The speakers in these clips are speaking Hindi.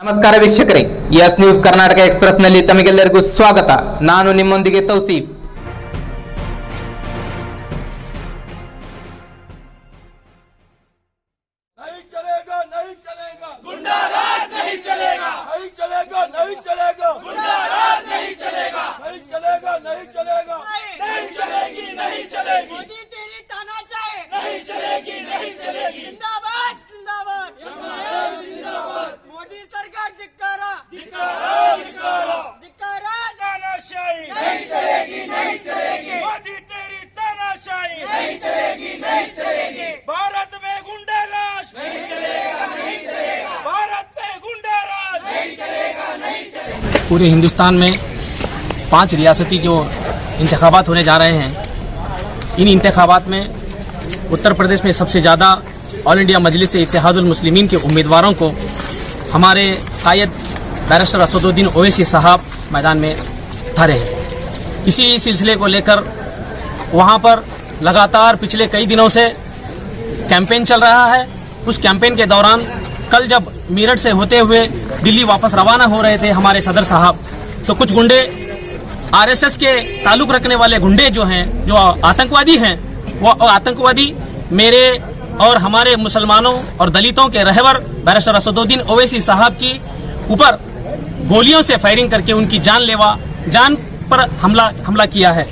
ನಮಸ್ಕಾರ ವೀಕ್ಷಕರೇ, ಎಸ್ ನ್ಯೂಸ್ ಕರ್ನಾಟಕ ಎಕ್ಸ್‌ಪ್ರೆಸ್ ನಲ್ಲಿ ತಮಗೆಲ್ಲರಿಗೂ ಸ್ವಾಗತ. ನಾನು ನಿಮ್ಮೊಂದಿಗೆ ತೌಸೀಫ್. नहीं चलेगा नहीं चलेगा गुंडा राज नहीं चलेगा नहीं चलेगा नहीं चलेगा गुंडा राज नहीं चलेगा नहीं चलेगा नहीं चलेगा नहीं चलेगी नहीं चलेगी मोदी तेरी तानाशाही नहीं चलेगी नहीं चलेगी जिंदाबाद जिंदाबाद जिंदाबाद मोदी सरकार धिक्कारा धिक्कारा धिक्कारा धिक्कारा तानाशाही नहीं चलेगी नहीं चलेगी मोदी तेरी तानाशाही नहीं चलेगी नहीं चलेगी भारत में गुंडा राज नहीं चलेगा नहीं चलेगा भारत में गुंडा राज नहीं चलेगा नहीं चलेगा। पूरे हिंदुस्तान में 5 रियासती जो इंतखाबात होने जा रहे हैं, इन इंतखाबात में उत्तर प्रदेश में सबसे ज़्यादा ऑल इंडिया मजलिस इत्तेहादुल मुस्लिमीन के उम्मीदवारों को हमारे कायद बैरिस्टर असदुद्दीन ओवैसी साहब मैदान में उतारे हैं। इसी सिलसिले को लेकर वहाँ पर लगातार पिछले कई दिनों से कैंपेन चल रहा है। उस कैंपेन के दौरान कल जब मेरठ से होते हुए दिल्ली वापस रवाना हो रहे थे हमारे सदर साहब, तो कुछ गुंडे आरएसएस के ताल्लुक रखने वाले गुंडे जो हैं, जो आतंकवादी हैं, वो आतंकवादी मेरे और हमारे मुसलमानों और दलितों के रहबर बैरिस्टर असदुद्दीन ओवैसी साहब की ऊपर गोलियों से फायरिंग करके उनकी जान पर हमला किया है।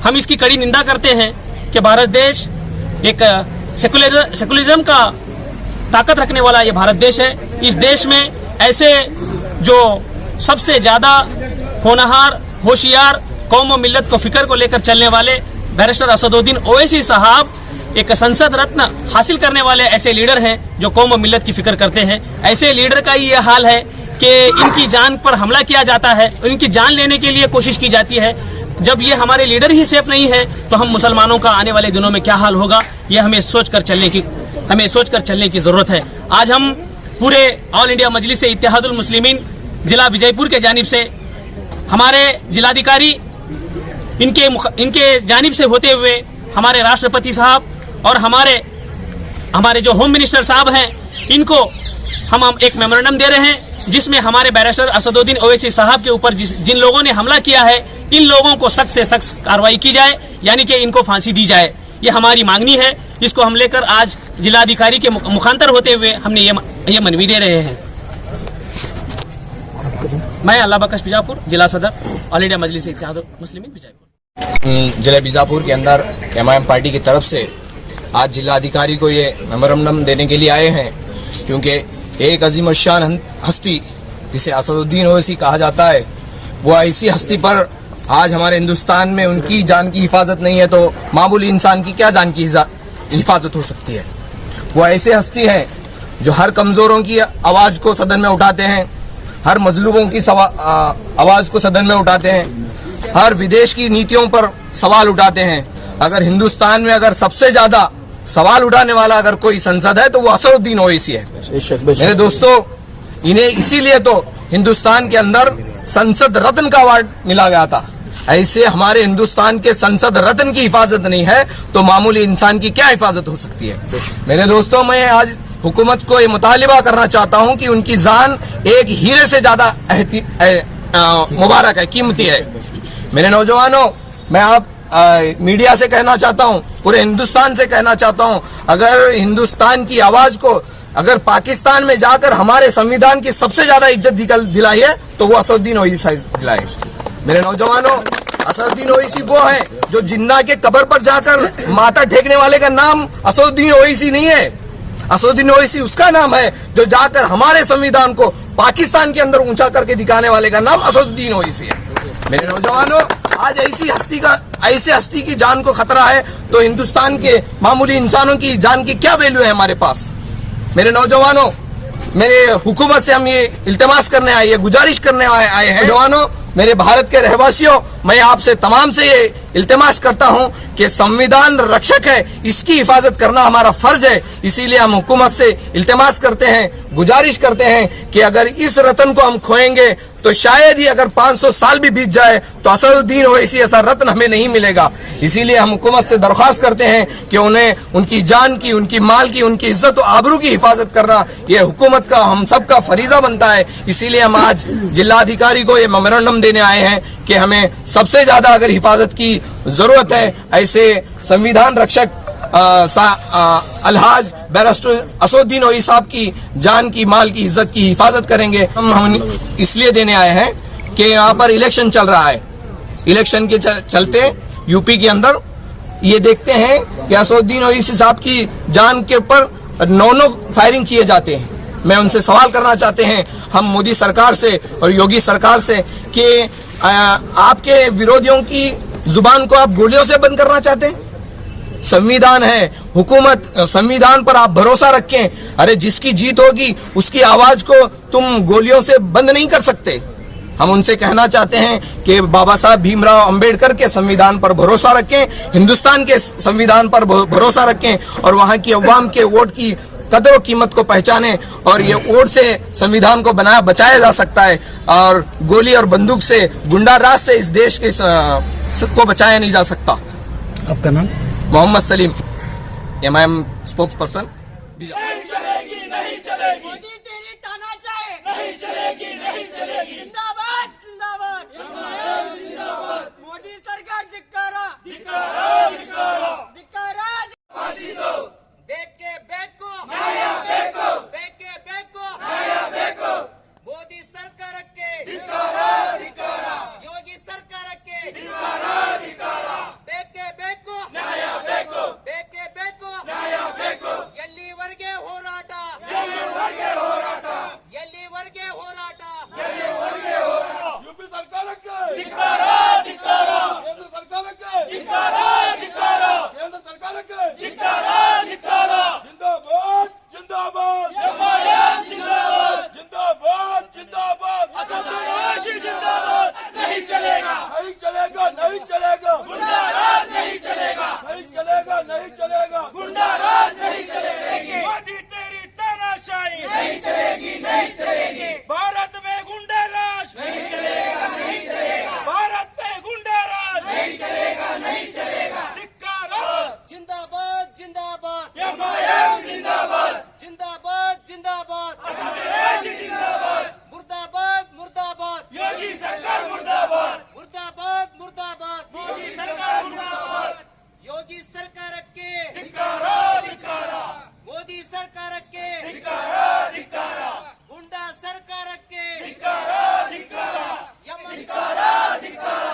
हम इसकी कड़ी निंदा करते हैं कि भारत देश एक सेकुलरिज्म का ताकत रखने वाला ये भारत देश है। इस देश में ऐसे जो सबसे ज़्यादा होनहार होशियार कौम और मिल्लत को फिक्र को लेकर चलने वाले बैरिस्टर असदुद्दीन ओवैसी साहब एक संसद रत्न हासिल करने वाले ऐसे लीडर हैं जो कौम और मिल्लत की फिक्र करते हैं। ऐसे लीडर का ये हाल है कि इनकी जान पर हमला किया जाता है, इनकी जान लेने के लिए कोशिश की जाती है। जब ये हमारे लीडर ही सेफ नहीं है तो हम मुसलमानों का आने वाले दिनों में क्या हाल होगा, ये हमें सोच कर चलने की जरूरत है। आज हम पूरे ऑल इंडिया मजलिस इत्तेहादुल मुस्लिमीन जिला विजयपुर के जानिब से हमारे जिलाधिकारी इनके जानिब से होते हुए हमारे राष्ट्रपति साहब और हमारे जो होम मिनिस्टर साहब हैं, इनको हम एक मेमोरेंडम दे रहे हैं जिसमें हमारे बैरिस्टर असदुद्दीन ओवैसी साहब के ऊपर जिन लोगों ने हमला किया है, इन लोगों को सख्त से सख्त कार्रवाई की जाए, यानी कि इनको फांसी दी जाए। ये हमारी मांगनी है, इसको हम लेकर आज जिलाधिकारी के मुखांतर होते हुए हमने ये मनवी दे रहे हैं। मैं अल्लाह बख्श बीजापुर, जिला सदर ऑल इंडिया मजलिस इत्तेहादुल मुस्लिमीन बीजापुर। जिला बीजापुर के अंदर एमआईएम पार्टी की तरफ से आज जिलाधिकारी को ये मेमोरेंडम देने के लिए आए हैं, क्योंकि एक अजीम शान हस्ती जिसे असदुद्दीन ओवैसी कहा जाता है, वो ऐसी हस्ती पर आज हमारे हिंदुस्तान में उनकी जान की हिफाजत नहीं है तो मामूली इंसान की क्या जान की हिफाजत हो सकती है। वो ऐसे हस्ती हैं जो हर कमजोरों की आवाज को सदन में उठाते हैं, हर मजलूमों की आवाज को सदन में उठाते हैं, हर विदेश की नीतियों पर सवाल उठाते हैं। अगर हिंदुस्तान में अगर सबसे ज्यादा सवाल उठाने वाला अगर कोई संसद है तो वो असदुद्दीन ओवैसी है। मेरे दोस्तों, इन्हें इसीलिए तो हिंदुस्तान के अंदर संसद रत्न का अवार्ड मिला गया था। ऐसे हमारे हिंदुस्तान के संसद रत्न की हिफाजत नहीं है तो मामूली इंसान की क्या हिफाजत हो सकती है। मेरे दोस्तों, मैं आज हुकूमत को ये मुतालिबा करना चाहता हूँ कि उनकी जान एक हीरे से ज्यादा मुबारक है, कीमती है। मेरे नौजवानों, मैं आप मीडिया से कहना चाहता हूँ, पूरे हिंदुस्तान से कहना चाहता हूँ, अगर हिंदुस्तान की आवाज को अगर पाकिस्तान में जाकर हमारे संविधान की सबसे ज्यादा इज्जत दिलाई है तो वो असदुद्दीन ओवैसी दिलाई। मेरे नौजवानों, असदुद्दीन ओवैसी वो है जो जिन्ना के कब्र पर जाकर माथा टेकने वाले का नाम असदुद्दीन ओवैसी नहीं है। असदुद्दीन ओवैसी उसका नाम है जो जाकर हमारे संविधान को पाकिस्तान के अंदर ऊंचा करके दिखाने वाले का नाम असदुद्दीन ओवैसी है। मेरे नौजवानों, आज ऐसे हस्ती की जान को खतरा है तो हिंदुस्तान के मामूली इंसानों की जान की क्या वैल्यू है हमारे पास। मेरे नौजवानों, मेरे हुकूमत से हम ये इल्तिमास करने आए, ये गुजारिश करने आए हैं। नौजवानों, मेरे भारत के रहवासियों, मैं आपसे तमाम से ये इल्तिमास करता हूँ कि संविधान रक्षक है, इसकी हिफाजत करना हमारा फर्ज है। इसीलिए हम हुकूमत से इल्तिमास करते हैं, गुजारिश करते हैं कि अगर इस रतन को हम खोएंगे तो शायद ही अगर 500 साल भी बीत जाए तो असदुद्दीन ओवैसी ऐसा रत्न हमें नहीं मिलेगा। इसीलिए हम हुकूमत से दरख्वास्त करते हैं कि उन्हें उनकी जान की, उनकी माल की, उनकी इज्जत और आबरू की हिफाजत करना ये हुकूमत का, हम सब का फरीजा बनता है। इसीलिए हम आज जिलाधिकारी को ये मेमोरेंडम देने आए हैं कि हमें सबसे ज्यादा अगर हिफाजत की जरूरत है, ऐसे संविधान रक्षक अलहाज बैरिस्टर असदुद्दीन ओवैसी साहब की जान की, माल की, इज्जत की हिफाजत करेंगे। हम इसलिए देने आए हैं कि यहाँ पर इलेक्शन चल रहा है। इलेक्शन के चलते यूपी के अंदर ये देखते हैं कि असदुद्दीन ओवैसी साहब की जान के ऊपर 9 फायरिंग किए जाते हैं। मैं उनसे सवाल करना चाहते हैं, हम मोदी सरकार से और योगी सरकार से, कि आपके विरोधियों की जुबान को आप गोलियों से बंद करना चाहते हैं? संविधान है, हुकूमत, संविधान पर आप भरोसा रखें। अरे जिसकी जीत होगी उसकी आवाज को तुम गोलियों से बंद नहीं कर सकते। हम उनसे कहना चाहते हैं कि बाबा साहब भीमराव अंबेडकर के संविधान पर भरोसा रखें, हिंदुस्तान के संविधान पर भरोसा रखें और वहां की अवाम के वोट की कदर कीमत को पहचाने। और ये वोट से संविधान को बचाया जा सकता है और गोली और बंदूक से, गुंडा राज से इस देश के को बचाया नहीं जा सकता। आपका नाम? Mohammad Salim, MIM spokes person. नहीं चलेगी, नहीं चलेगी, मोदी तेरी तानाशाही नहीं चलेगी, नहीं चलेगी। जिंदाबाद जिंदाबाद जिंदाबाद। मोदी सरकार धिक्कारा धिक्कारा, धिक्कारा। धिक्कारा। फांसी दो। बेके बेको नया बेको, बेके बेको नया बेको। मोदी सरकार के धिक्कारा, धिक्कारा। योगी सरकार के धिक्कारा, धिक्कारा। बेके बेको नया बेको, बेके बेको ನಯಾ ಬೇಕು. ಎಲ್ಲಿವರೆಗೆ ಹೋರಾಟ, ಎಲ್ಲಿವರೆಗೆ ಹೋರಾಟ, ಎಲ್ಲಿವರೆಗೆ ಹೋರಾಟ, ಎಲ್ಲಿವರೆಗೆ ಹೋರಾಟ. ಯುಪಿ ಸರ್ಕಾರಕ್ಕೆ ಧಿಕ್ಕಾರ, ಧಿಕ್ಕಾರ. ಕೇಂದ್ರ ಸರ್ಕಾರಕ್ಕೆ ಧಿಕ್ಕಾರ, ಧಿಕ್ಕಾರ. ಕೇಂದ್ರ ಸರ್ಕಾರಕ್ಕೆ ಧಿಕ್ಕಾರ, ಧಿಕ್ಕಾರ. ಜಿಂದಾಬಾದ್, ಜಿಂದಾಬಾದ್. MIM ಜಿಂದಾಬಾದ್, ಜಿಂದಾಬಾದ್, ಜಿಂದಾಬಾದ್. असदुद्दीन ओवैसी जिंदाबाद. नहीं चलेगा, नहीं चलेगा, नहीं चलेगा. गुंडा राज नहीं चलेगा, नहीं चलेगा, नहीं चलेगा. गुंडा राज नहीं चलेगी. मोदी तेरी तानाशाही नहीं चलेगी, नहीं चलेगी. भारत में गुंडा राज नहीं चलेगा, नहीं चलेगा. भारत में गुंडा राज नहीं चलेगा, नहीं चलेगा. धिक्कार. जिंदाबाद जिंदाबाद MIM जिंदाबाद, जिंदाबाद जिंदाबाद जिंदाबाद. मुर्दाबाद मुर्दाबाद योगी सरकार मुर्दाबाद, मुर्दाबाद मुर्दाबाद मोदी सरकार मुर्दाबाद. योगी सरकार के ಧಿಕ್ಕಾರ, ಧಿಕ್ಕಾರ. मोदी सरकार के ಧಿಕ್ಕಾರ, ಧಿಕ್ಕಾರ. गुंडा सरकार के ಧಿಕ್ಕಾರ, ಧಿಕ್ಕಾರ. ಧಿಕ್ಕಾರ, ಧಿಕ್ಕಾರ.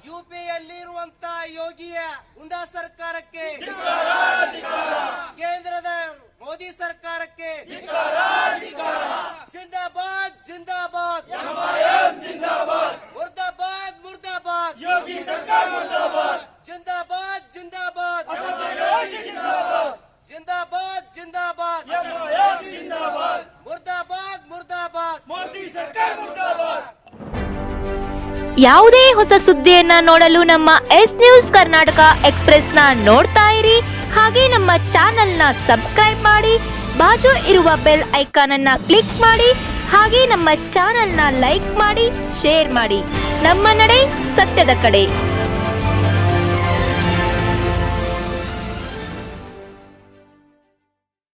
ಯುಪಿಯಲ್ಲಿರುವಂತ ಯೋಗಿಯ ಗುಂಡಾ ಸರ್ಕಾರಕ್ಕೆ ಧಿಕ್ಕಾರ, ಧಿಕ್ಕಾರ. ಕೇಂದ್ರದ ಮೋದಿ ಸರ್ಕಾರಕ್ಕೆ ಧಿಕ್ಕಾರ, ಧಿಕ್ಕಾರ. जिंदाबाद जिंदाबाद MIM जिंदाबाद, मुर्दाबाद मुर्दाबाद योगी सरकार मुर्दाबाद. जिंदाबाद जिंदाबाद असदुद्दीन ओवैसी जिंदाबाद, जिंदाबाद जिंदाबाद MIM जिंदाबाद. मुर्दाबाद मुर्दाबाद मोदी सरकार मुर्दाबाद. ಯಾವುದೇ ಹೊಸ ಸುದ್ದಿಯನ್ನ ನೋಡಲು ನಮ್ಮ ಎಸ್ ನ್ಯೂಸ್ ಕರ್ನಾಟಕ ಎಕ್ಸ್ಪ್ರೆಸ್ನ ನೋಡ್ತಾ ಇರಿ. ಹಾಗೆ ನಮ್ಮ ಚಾನೆಲ್ನ ಸಬ್ಸ್ಕ್ರೈಬ್ ಮಾಡಿ, ಬಾಜು ಇರುವ ಬೆಲ್ ಐಕಾನ್ ಅನ್ನ ಕ್ಲಿಕ್ ಮಾಡಿ. ಹಾಗೆ ನಮ್ಮ ಚಾನೆಲ್ನ ಲೈಕ್ ಮಾಡಿ, ಶೇರ್ ಮಾಡಿ. ನಮ್ಮ ನಡೆ ಸತ್ಯದ ಕಡೆ.